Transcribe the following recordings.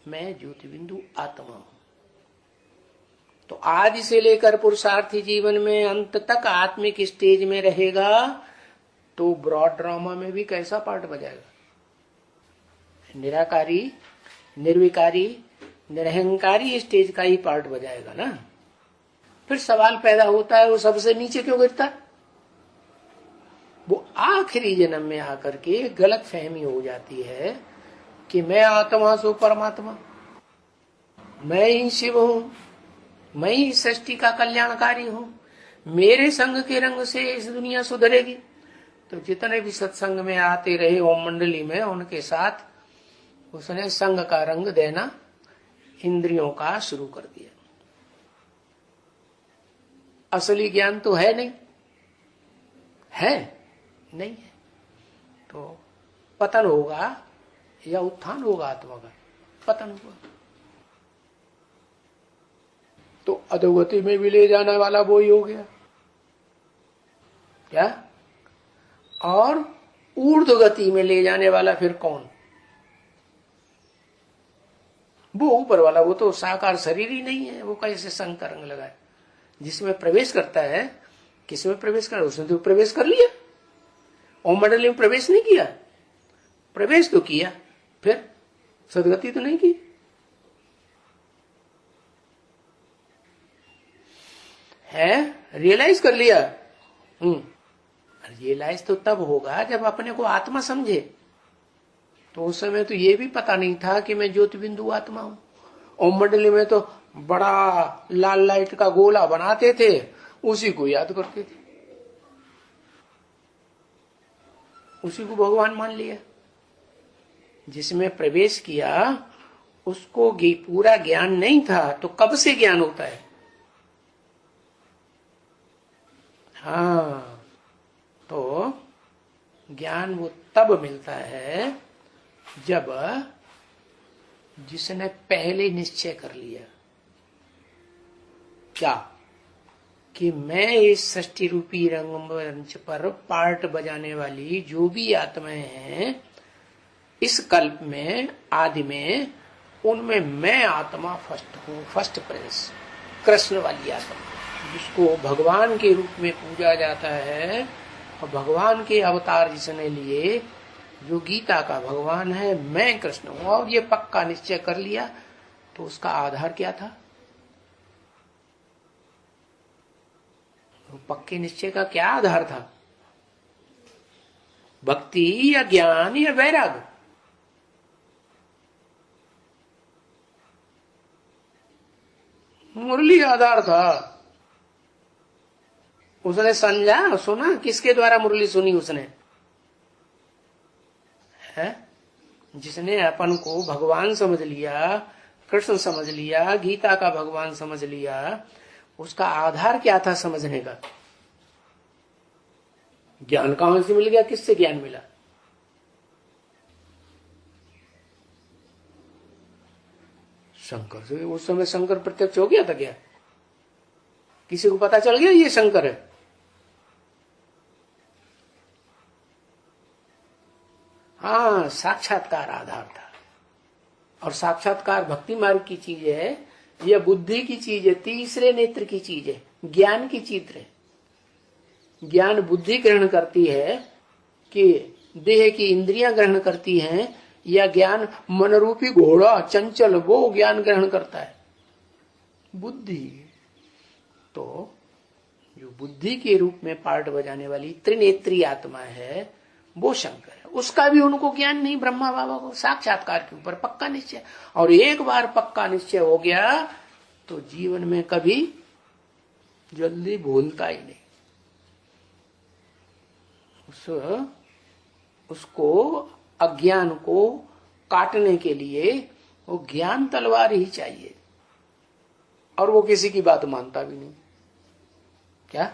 मैं ज्योति बिंदु आत्मा हूं। तो आज से लेकर पुरुषार्थी जीवन में अंत तक आत्मिक स्टेज में रहेगा तो ब्रॉड ड्रामा में भी कैसा पार्ट बजाएगा? निराकारी, निर्विकारी, निरहंकारी स्टेज का ही पार्ट बजाएगा ना। फिर सवाल पैदा होता है वो सबसे नीचे क्यों गिरता है? वो आखिरी जन्म में आकर के गलत फहमी हो जाती है कि मैं आत्मा सो परमात्मा, मैं ही शिव हूं, मैं ही सृष्टि का कल्याणकारी हूं, मेरे संग के रंग से इस दुनिया सुधरेगी। तो जितने भी सत्संग में आते रहे ओम मंडली में, उनके साथ उसने संग का रंग देना इंद्रियों का शुरू कर दिया। असली ज्ञान तो है नहीं, है नहीं है। तो पतन होगा या उत्थान होगा? आत्मा का पतन हुआ। तो अधोगति में भी ले जाने वाला वो ही हो गया क्या? और ऊर्ध्वगति में ले जाने वाला फिर कौन? वो ऊपर वाला, वो तो साकार शरीर ही नहीं है। वो कैसे संग का रंग लगाए? जिसमें प्रवेश करता है, किसमें प्रवेश कर, उसने तो प्रवेश कर लिया। ओम मंडली में प्रवेश नहीं किया, प्रवेश तो किया, फिर सदगति तो नहीं की। है रियलाइज कर लिया। रियलाइज तो तब होगा जब अपने को आत्मा समझे। तो उस समय तो ये भी पता नहीं था कि मैं ज्योति बिंदु आत्मा हूं। ओम मंडली में तो बड़ा लाल लाइट का गोला बनाते थे, उसी को याद करते थे, उसी को भगवान मान लिया। जिसमें प्रवेश किया उसको पूरा ज्ञान नहीं था, तो कब से ज्ञान होता है? हाँ, तो ज्ञान वो तब मिलता है जब जिसने पहले निश्चय कर लिया क्या कि मैं इस सृष्टि रूपी रंगमंच पर पार्ट बजाने वाली जो भी आत्माएं हैं इस कल्प में, आदि में, उनमें मैं आत्मा फर्स्ट हूं, फर्स्ट प्रिंस, कृष्ण वाली आत्मा, जिसको भगवान के रूप में पूजा जाता है। और भगवान के अवतार जिसने लिए, जो गीता का भगवान है, मैं कृष्ण हूं, और ये पक्का निश्चय कर लिया। तो उसका आधार क्या था? पक्के निश्चय का क्या आधार था? भक्ति या ज्ञान या वैराग? मुरली आधार था। उसने समझा, सुना, किसके द्वारा मुरली सुनी उसने? है जिसने अपन को भगवान समझ लिया, कृष्ण समझ लिया, गीता का भगवान समझ लिया, उसका आधार क्या था समझने का? ज्ञान कहां से मिल गया? किससे ज्ञान मिला? शंकर से। उस समय शंकर प्रत्यक्ष हो गया था क्या? किसी को पता चल गया ये शंकर है? हाँ, साक्षात्कार आधार था। और साक्षात्कार भक्ति मार्ग की चीज है, यह बुद्धि की चीज है, तीसरे नेत्र की चीज है, ज्ञान की चीज है। ज्ञान बुद्धि ग्रहण करती है कि देह की इंद्रियां ग्रहण करती हैं, या ज्ञान मनरूपी घोड़ा चंचल वो ज्ञान ग्रहण करता है? बुद्धि। तो जो बुद्धि के रूप में पार्ट बजाने वाली त्रिनेत्री आत्मा है वो शंकर है। उसका भी उनको ज्ञान नहीं, ब्रह्मा बाबा को साक्षात्कार के ऊपर पक्का निश्चय। और एक बार पक्का निश्चय हो गया तो जीवन में कभी जल्दी भूलता ही नहीं। उसको अज्ञान को काटने के लिए वो ज्ञान तलवार ही चाहिए, और वो किसी की बात मानता भी नहीं। क्या?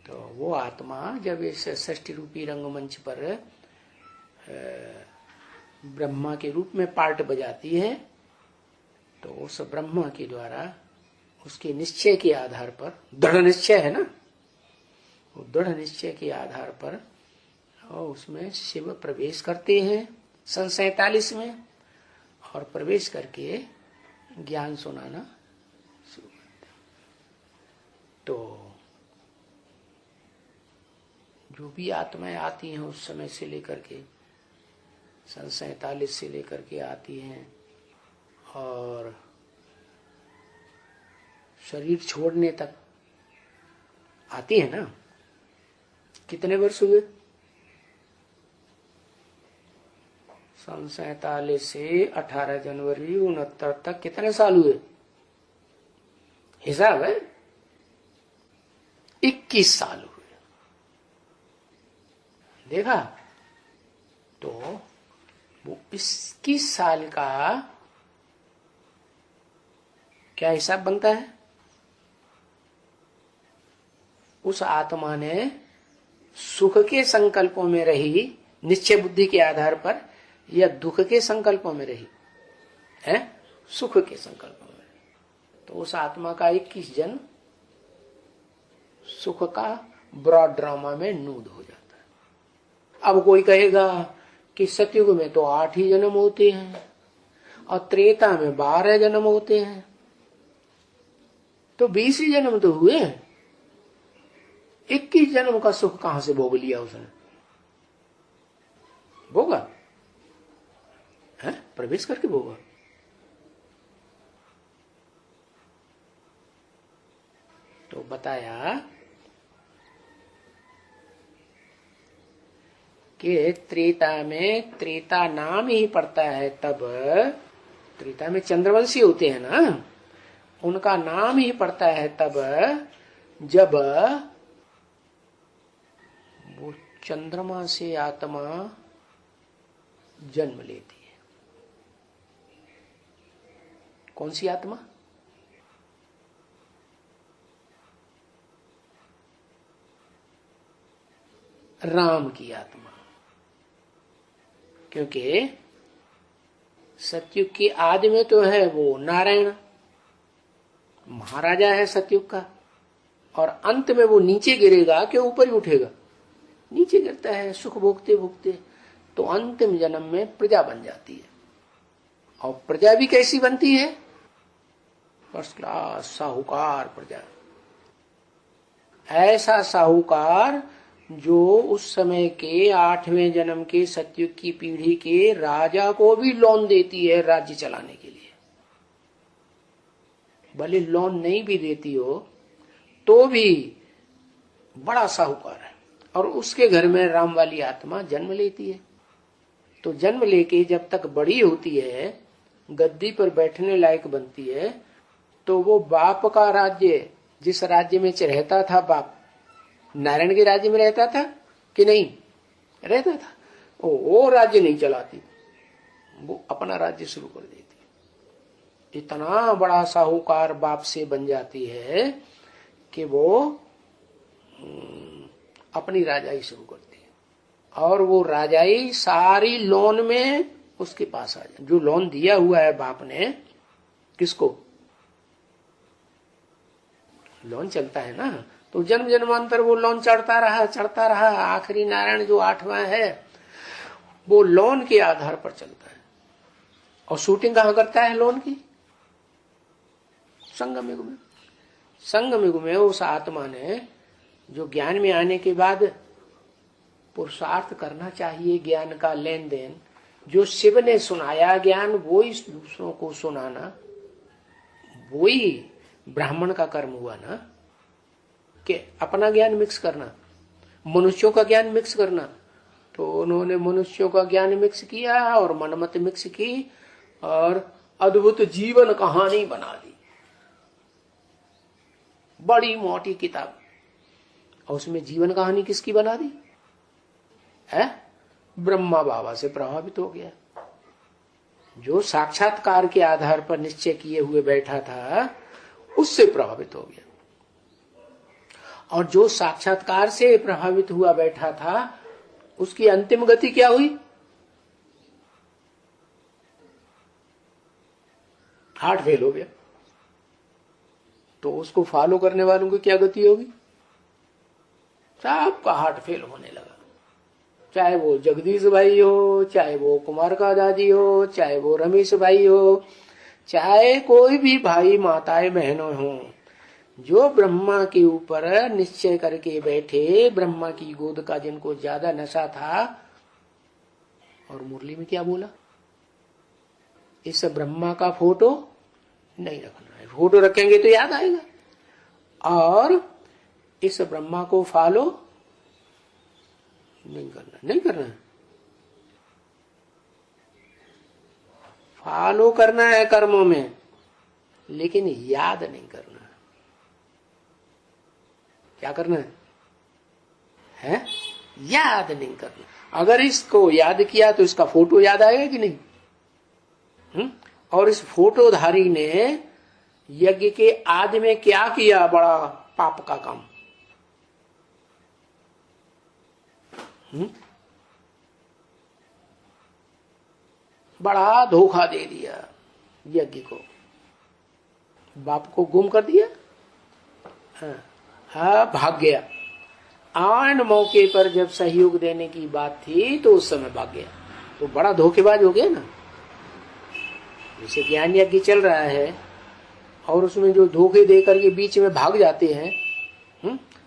तो वो आत्मा जब इस सृष्टि रूपी रंगमंच पर ब्रह्मा के रूप में पार्ट बजाती है, तो उस ब्रह्मा के द्वारा उसके निश्चय के आधार पर, दृढ़ निश्चय है ना, वो दृढ़ निश्चय के आधार पर और उसमें शिव प्रवेश करते हैं सन 47 में। और प्रवेश करके ज्ञान सुनाना शुरू करते। तो जो भी आत्माएं आती हैं उस समय से लेकर के सन 47 से लेकर के आती हैं और शरीर छोड़ने तक आती है ना। कितने वर्ष हुए? सन 47 से 18 जनवरी 69 तक कितने साल हुए? हिसाब है 21 साल हुए। देखा? तो वो 21 साल का क्या हिसाब बनता है? उस आत्मा ने सुख के संकल्पों में रही निश्चय बुद्धि के आधार पर या दुख के संकल्पों में रही है? सुख के संकल्पों में। तो उस आत्मा का 21 जन्म सुख का ब्रॉड ड्रामा में नूद हो जाता है। अब कोई कहेगा कि सतयुग में तो 8 ही जन्म होते हैं और त्रेता में 12 जन्म होते हैं, तो 20 ही जन्म तो हुए। 21 जन्म का सुख कहां से भोग लिया उसने? भोगा है? प्रवेश करके भोगा। तो बताया कि त्रेता नाम ही पड़ता है तब, त्रेता में चंद्रवंशी होते हैं ना, उनका नाम ही पड़ता है तब जब वो चंद्रमा से आत्मा जन्म लेती है। कौन सी आत्मा? राम की आत्मा। क्योंकि सतयुग की आदि में तो है वो नारायण, महाराजा है सतयुग का, और अंत में वो नीचे गिरेगा कि ऊपर ही उठेगा? नीचे गिरता है सुख भोगते भोगते। तो अंतिम जन्म में प्रजा बन जाती है। और प्रजा भी कैसी बनती है? फर्स्ट क्लास साहूकार प्रजा। ऐसा साहूकार जो उस समय के 8वें जन्म के सतयुग की पीढ़ी के राजा को भी लोन देती है राज्य चलाने के लिए। भले लोन नहीं भी देती हो तो भी बड़ा साहूकार है। और उसके घर में राम वाली आत्मा जन्म लेती है। तो जन्म लेके जब तक बड़ी होती है, गद्दी पर बैठने लायक बनती है, तो वो बाप का राज्य, जिस राज्य में रहता था बाप, नारायण के राज्य में रहता था कि नहीं रहता था, वो राज्य नहीं चलाती, वो अपना राज्य शुरू कर देती। इतना बड़ा साहूकार बाप से बन जाती है कि वो अपनी राजाई शुरू करती है। और वो राजाई सारी लोन में उसके पास आ जाए। जो लोन दिया हुआ है बाप ने, किसको? लोन चलता है ना, तो जन्म जन्मांतर वो लोन चढ़ता रहा। आखिरी नारायण जो 8वां है वो लोन के आधार पर चलता है। और शूटिंग कहां करता है लोन की? संगम युग में। संगम युग में उस आत्मा ने जो ज्ञान में आने के बाद पुरुषार्थ करना चाहिए, ज्ञान का लेन देन, जो शिव ने सुनाया ज्ञान वही दूसरों को सुनाना, वही ब्राह्मण का कर्म हुआ ना। कि अपना ज्ञान मिक्स करना, मनुष्यों का ज्ञान मिक्स करना। तो उन्होंने मनुष्यों का ज्ञान मिक्स किया और मनमत मिक्स की और अद्भुत जीवन कहानी बना दी। बड़ी मोटी किताब। और उसमें जीवन कहानी किसकी बना दी है? ब्रह्मा बाबा से प्रभावित हो गया। जो साक्षात्कार के आधार पर निश्चय किए हुए बैठा था उससे प्रभावित हो गया। और जो साक्षात्कार से प्रभावित हुआ बैठा था उसकी अंतिम गति क्या हुई? हार्ट फेल हो गया। तो उसको फॉलो करने वालों की क्या गति होगी? सबका हार्ट फेल होने लगा। चाहे वो जगदीश भाई हो, चाहे वो कुमार का दादी हो, चाहे वो रमेश भाई हो, चाहे कोई भी भाई माताएं बहनों हो, जो ब्रह्मा के ऊपर निश्चय करके बैठे, ब्रह्मा की गोद का जिनको ज्यादा नशा था, और मुरली में क्या बोला, इस ब्रह्मा का फोटो नहीं रखना है, फोटो रखेंगे तो याद आएगा, और इस ब्रह्मा को फॉलो नहीं करना है, फॉलो करना है कर्मों में, लेकिन याद नहीं करना। क्या करना है? याद नहीं करना। अगर इसको याद किया तो इसका फोटो याद आएगा कि नहीं? और इस फोटोधारी ने यज्ञ के आदि में क्या किया? बड़ा पाप का काम। बड़ा धोखा दे दिया यज्ञ को, बाप को गुम कर दिया। हाँ, भाग गया। आन मौके पर जब सहयोग देने की बात थी तो उस समय भाग गया, तो बड़ा धोखेबाज हो गया ना। जैसे ज्ञान यज्ञ चल रहा है और उसमें जो धोखे दे करके बीच में भाग जाते हैं,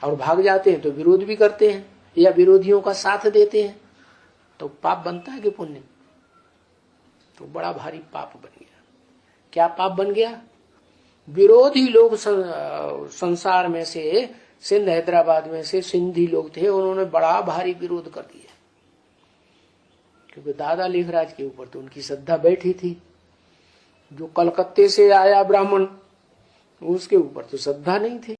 और भाग जाते हैं तो विरोध भी करते हैं या विरोधियों का साथ देते हैं, तो पाप बनता है कि पुण्य? तो बड़ा भारी पाप बन गया। क्या पाप बन गया? विरोधी लोग संसार में से, सिंध हैदराबाद में से सिंधी लोग थे, उन्होंने बड़ा भारी विरोध कर दिया, क्योंकि दादा लेखराज के ऊपर तो उनकी श्रद्धा बैठी थी। जो कलकत्ते से आया ब्राह्मण, उसके ऊपर तो श्रद्धा नहीं थी।